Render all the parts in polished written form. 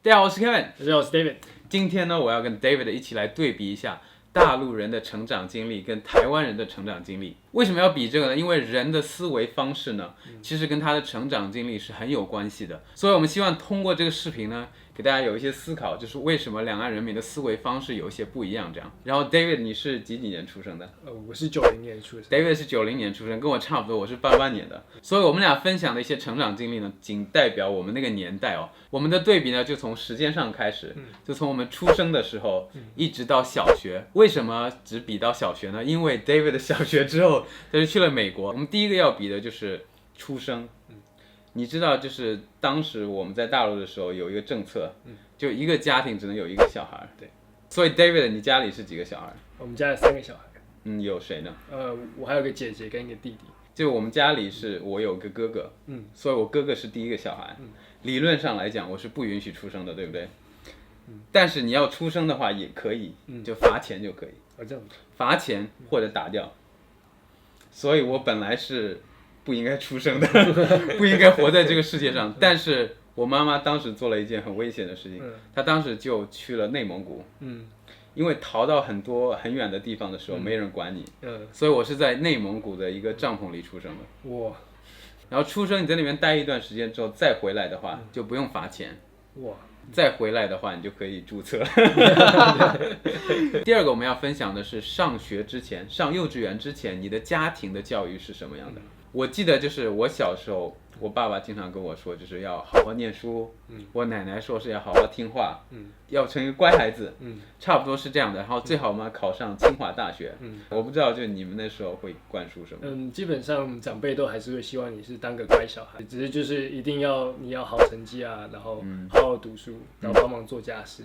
大家好，我是 Kevin。大家好，我是 David。今天呢，我要跟 David 一起来对比一下大陆人的成长经历跟台湾人的成长经历。为什么要比这个呢？因为人的思维方式呢，其实跟他的成长经历是很有关系的。所以我们希望通过这个视频呢，给大家有一些思考，就是为什么两岸人民的思维方式有一些不一样这样。然后 David 你是几年出生的？我是90年出生。David 是90年出生，跟我差不多，我是88年的。所以我们俩分享的一些成长经历呢，仅代表我们那个年代哦。我们的对比呢，就从时间上开始，就从我们出生的时候一直到小学。为什么只比到小学呢？因为 David 的小学之后他就去了美国。我们第一个要比的就是出生。你知道，就是当时我们在大陆的时候有一个政策，就一个家庭只能有一个小孩。对。所以 David 你家里是几个小孩？我们家有3个小孩。有谁呢？我还有个姐姐跟一个弟弟。就我们家里是我有个哥哥，所以我哥哥是第一个小孩。理论上来讲，我是不允许出生的，对不对？但是你要出生的话也可以，就罚钱就可以。这样。罚钱或者打掉。所以我本来是不应该出生的，不应该活在这个世界上。但是我妈妈当时做了一件很危险的事情，她当时就去了内蒙古。因为逃到很多很远的地方的时候，没人管你，所以我是在内蒙古的一个帐篷里出生的。哇！然后出生你在那边待一段时间之后再回来的话，就不用罚钱。哇！再回来的话，你就可以注册。第二个我们要分享的是上学之前，上幼稚园之前，你的家庭的教育是什么样的？我记得就是我小时候，我爸爸经常跟我说，就是要好好念书。我奶奶说是要好好听话，要成为乖孩子。差不多是这样的。然后最好嘛考上清华大学。我不知道就你们那时候会灌输什么？基本上长辈都还是会希望你是当个乖小孩，只是就是一定要你要好成绩啊，然后好好读书，然后帮忙做家事。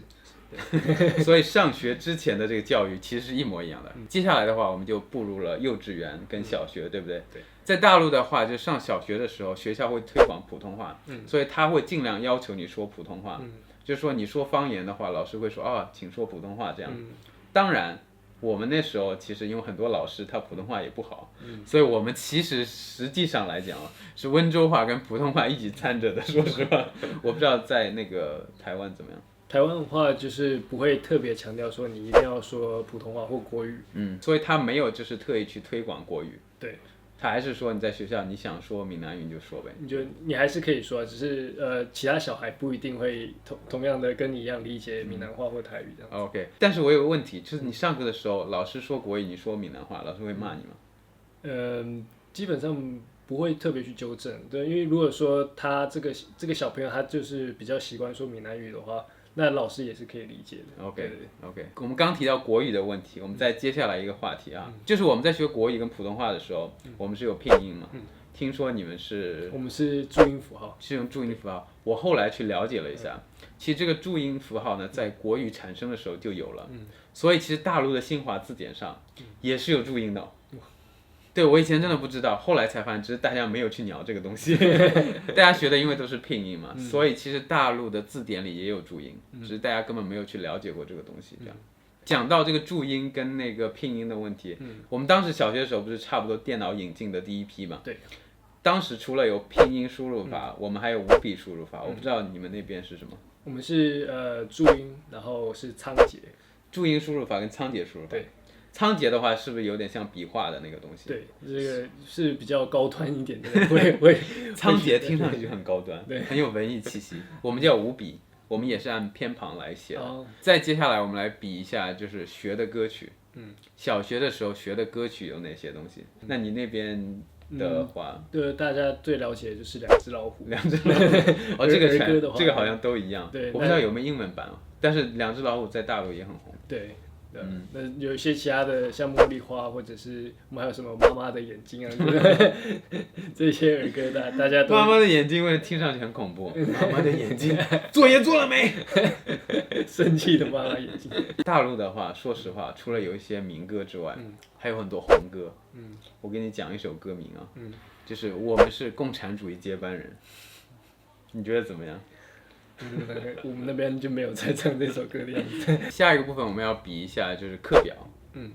所以上学之前的这个教育其实是一模一样的。接下来的话，我们就步入了幼稚园跟小学，对不对？对。在大陆的话，就上小学的时候，学校会推广普通话，所以他会尽量要求你说普通话。就是说你说方言的话，老师会说请说普通话这样。当然，我们那时候其实因为很多老师他普通话也不好，所以我们其实实际上来讲是温州话跟普通话一起掺着的。说实话，我不知道在那个台湾怎么样。台湾的话就是不会特别强调说你一定要说普通话或国语。所以他没有就是特意去推广国语。对。他还是说你在学校你想说闽南语你就说呗。你还是可以说，只是其他小孩不一定会同样的跟你一样理解闽南话或台语这样。OK， 但是我有个问题，就是你上课的时候老师说国语你说闽南话，老师会骂你吗？基本上不会特别去纠正。对，因为如果说他这个小朋友他就是比较习惯说闽南语的话，那老师也是可以理解的。OK， 我们刚提到国语的问题，我们再接下来一个话题啊，就是我们在学国语跟普通话的时候，我们是有拼音嘛？听说你们是？我们是注音符号。是用注音符号。我后来去了解了一下，其实这个注音符号呢，在国语产生的时候就有了，所以其实大陆的新华字典上也是有注音的。对，我以前真的不知道，后来才发现，只是大家没有去鸟这个东西。大家学的因为都是拼音嘛，所以其实大陆的字典里也有注音，只是大家根本没有去了解过这个东西。这样，讲到这个注音跟那个拼音的问题，我们当时小学的时候不是差不多电脑引进的第一批嘛？对。当时除了有拼音输入法，我们还有五笔输入法。我不知道你们那边是什么？我们是注音，然后是仓颉。注音输入法跟仓颉输入法。对。仓颉的话是不是有点像笔画的那个东西？对，这个是比较高端一点的，会仓颉听上去就很高端，对，很有文艺气息。我们叫五笔，我们也是按偏旁来写的。再接下来我们来比一下，就是学的歌曲。小学的时候学的歌曲有哪些东西？那你那边的话，对，大家最了解的就是两只老虎。两只老虎，这个好像都一样。对，我不知道有没有英文版，但是两只老虎在大陆也很红。对。那有一些其他的，像茉莉花，或者是我们还有什么妈妈的眼睛啊，这些儿歌大家都。妈妈的眼睛，听上去很恐怖。妈妈的眼睛，作业做了没？生气的妈妈眼睛。大陆的话，说实话，除了有一些民歌之外，还有很多红歌。我给你讲一首歌名啊，就是我们是共产主义接班人，你觉得怎么样？我们那边就没有在唱这首歌的样子。下一个部分我们要比一下，就是课表。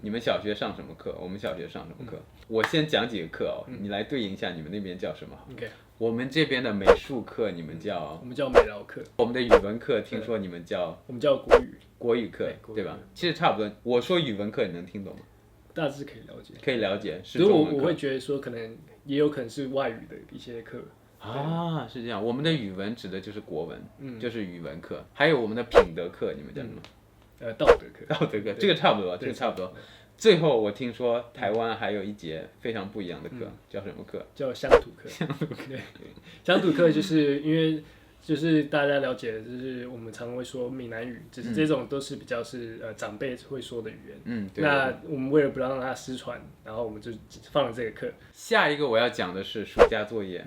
你们小学上什么课，我们小学上什么课。我先讲几个课哦，你来对应一下你们那边叫什么好。OK，我们这边的美术课你们叫，我们叫美劳课。我们的语文课听说你们叫，我们叫国语。国语课，对吧？其实差不多。我说语文课你能听懂吗？大致可以了解。可以了解，是所以中文课。我会觉得说，可能也有可能是外语的一些课。啊，是这样。我们的语文指的就是国文，就是语文课。还有我们的品德课，你们叫什么？道德课。道德课，这个差不多，这个差不多。最后我听说台湾还有一节非常不一样的课，叫什么课？叫乡土课。乡土课，乡土课就是因为就是大家了解的，就是我们常会说闽南语，只是这种都是比较是长辈会说的语言。对。那我们为了不让它失传，然后我们就放了这个课。下一个我要讲的是暑假作业。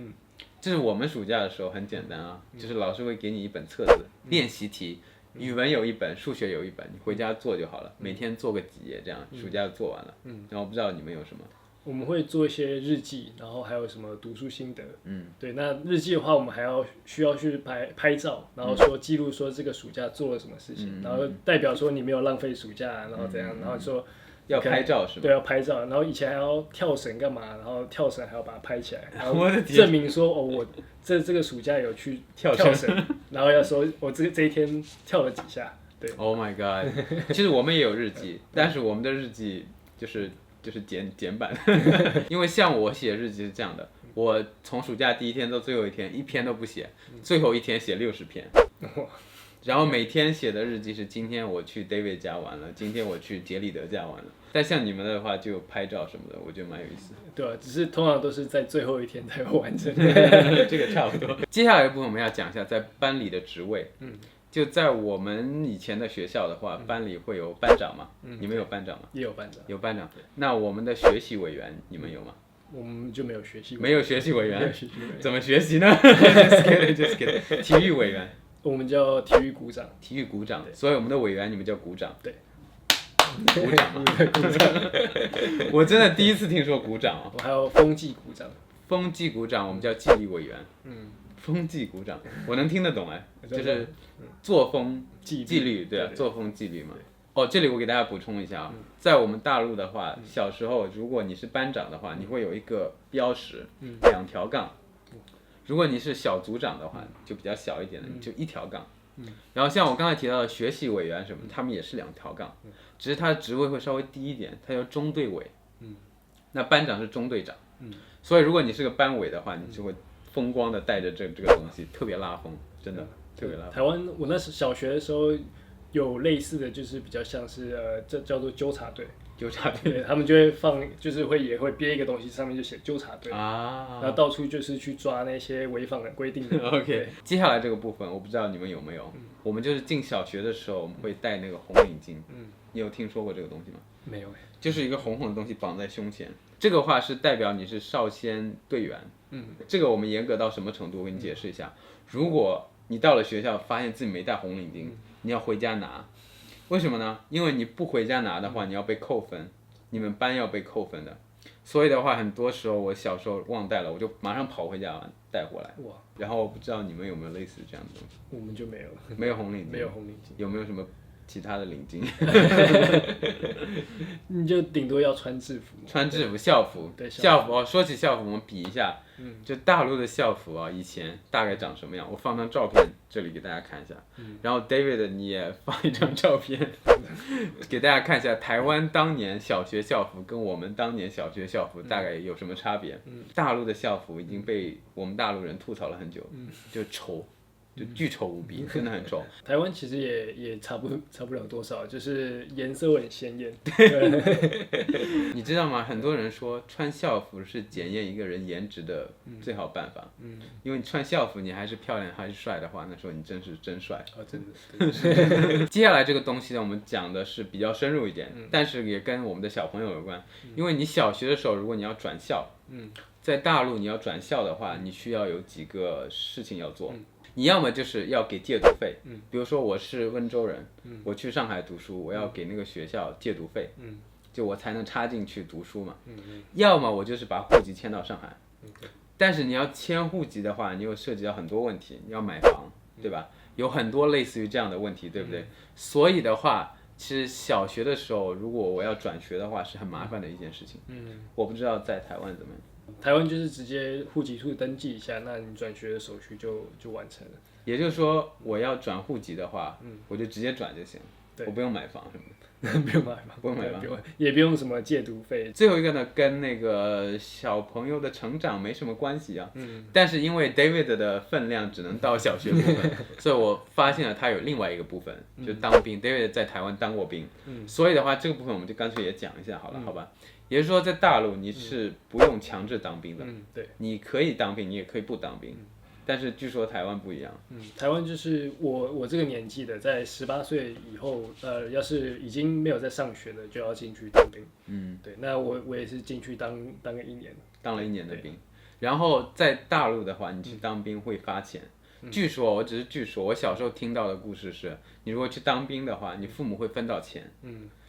就是我们暑假的时候很简单啊，就是老师会给你一本册子，练习题。语文有一本，数学有一本，你回家做就好了，每天做个几页，这样暑假就做完了。然后不知道你们有什么？我们会做一些日记，然后还有什么读书心得。对，那日记的话，我们还需要去拍照，然后说记录说这个暑假做了什么事情，然后代表说你没有浪费暑假，然后怎样，然后说要拍照是吗？对，要拍照，然后以前还要跳绳干嘛，然后跳绳还要把它拍起来，然后我的天证明说我这个暑假有去跳绳，然后要说我这一天跳了几下。对 ，Oh my god！ 其实我们也有日记，但是我们的日记就是简版，因为像我写日记是这样的，我从暑假第一天到最后一天，一篇都不写，最后一天写60篇。然后每天写的日记是今天我去 David 家玩了，今天我去杰里德家玩了。但像你们的话就有拍照什么的，我觉得蛮有意思的。对啊，只是通常都是在最后一天才会完成。这个差不多。接下来的部分我们要讲一下在班里的职位。就在我们以前的学校的话，班里会有班长嘛？你们有班长吗？也有班长。有班长。那我们的学习委员你们有吗？我们就没有学习委员。没有学习委员。没有学习委员。怎么学习呢？Just kidding。体育委员。我们叫体育股长。体育股长。所以我们的委员你们叫股长。对。股长嘛。股长。我真的第一次听说股长哦。我还有风纪股长。风纪股长我们叫纪律委员。风纪股长，我能听得懂哎，就是作风纪律，对啊，作风纪律嘛。哦，这里我给大家补充一下啊，在我们大陆的话，小时候如果你是班长的话，你会有一个标识，2条杠；如果你是小组长的话，就比较小一点的，你就1条杠。然后像我刚才提到的学习委员什么，他们也是2条杠，只是他的职位会稍微低一点，他叫中队委。那班长是中队长。所以如果你是个班委的话，你就会风光的带着这个东西，特别拉风，真的特别拉风。台湾我那时小学的时候有类似的，就是比较像是这叫做纠察队。纠察队，他们就会放，就是也会编一个东西，上面就写纠察队啊，然后到处就是去抓那些违反的规定的。OK， 接下来这个部分我不知道你们有没有，我们就是进小学的时候我们会戴那个红领巾。你有听说过这个东西吗？没有。就是一个红红的东西绑在胸前，这个话是代表你是少先队员。这个我们严格到什么程度？我给你解释一下。如果你到了学校发现自己没带红领巾，你要回家拿。为什么呢？因为你不回家拿的话，你要被扣分，你们班要被扣分的。所以的话，很多时候我小时候忘带了，我就马上跑回家带回来。哇！然后我不知道你们有没有类似这样的东西？我们就没有。没有红领巾。没有红领巾。有没有什么其他的领巾？你就顶多要穿制服。穿制服，校服。对，校服哦。说起校服，我们比一下。就大陆的校服啊，以前大概长什么样？我放张照片这里给大家看一下。然后 David 你也放一张照片，给大家看一下台湾当年小学校服跟我们当年小学校服大概有什么差别。大陆的校服已经被我们大陆人吐槽了很久，就丑。就巨丑无比，真的很丑。台湾其实也差不了多少，就是颜色很鲜艳。你知道吗？很多人说穿校服是检验一个人颜值的最好办法。因为你穿校服你还是漂亮还是帅的话，那时候你真帅。真的。接下来这个东西呢，我们讲的是比较深入一点，但是也跟我们的小朋友有关。因为你小学的时候，如果你要转校，在大陆你要转校的话，你需要有几个事情要做。你要么就是要给借读费，比如说我是温州人，我去上海读书，我要给那个学校借读费，就我才能插进去读书嘛。要么我就是把户籍迁到上海，但是你要迁户籍的话，你又涉及到很多问题，你要买房，对吧？有很多类似于这样的问题，对不对？所以的话，其实小学的时候，如果我要转学的话，是很麻烦的一件事情。我不知道在台湾怎么样。台湾就是直接户籍处登记一下，那你转学的手续就完成了。也就是说，我要转户籍的话，我就直接转就行，我不用买房什么的。不用买房，不用买房，也不用什么借读费。最后一个呢，跟那个小朋友的成长没什么关系啊。但是因为 David 的分量只能到小学部分，所以我发现了他有另外一个部分，就当兵。David 在台湾当过兵，所以的话，这个部分我们就干脆也讲一下好了，好吧？也就是说，在大陆你是不用强制当兵的，对，你可以当兵，你也可以不当兵。但是据说台湾不一样。台湾就是我这个年纪的，在18岁以后，要是已经没有在上学的，就要进去当兵。对，那我也是进去当个1年，当了1年的兵。然后在大陆的话，你去当兵会发钱。据说，我只是据说，我小时候听到的故事是，你如果去当兵的话，你父母会分到钱。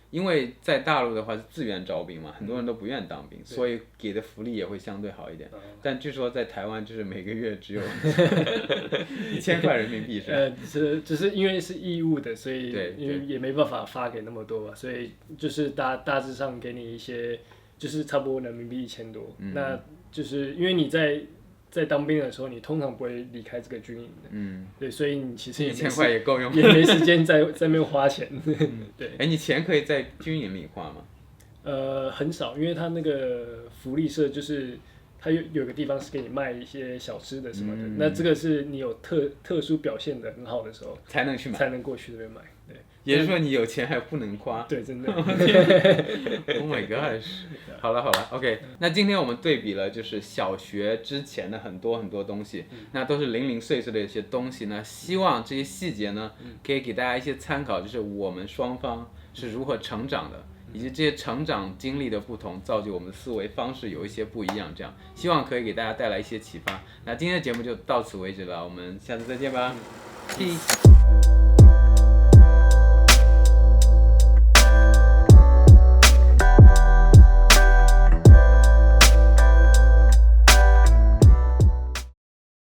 因为在大陆的话是自愿招兵嘛，很多人都不愿当兵，所以给的福利也会相对好一点。但据说在台湾就是每个月只有1000块人民币是。只是因为是义务的，所以因为也没办法发给那么多吧，所以就是大致上给你一些，就是差不多人民币1000多。那就是因为你在当兵的时候，你通常不会离开这个军营的，对，所以你其实1000块也够用，也没时间在那边花钱，对。你钱可以在军营里花吗？很少，因为他那个福利社就是他有个地方是给你卖一些小吃的什么的，那这个是你有特殊表现的很好的时候才能去买，才能过去那边买，对。也就是说你有钱还不能花，对，真的。Oh my god！ 好了 ，OK， 那今天我们对比了就是小学之前的很多东西，那都是零零碎碎的一些东西呢。希望这些细节呢，可以给大家一些参考，就是我们双方是如何成长的，以及这些成长经历的不同，造就我们的思维方式有一些不一样。这样，希望可以给大家带来一些启发。那今天的节目就到此为止了，我们下次再见吧，Peace。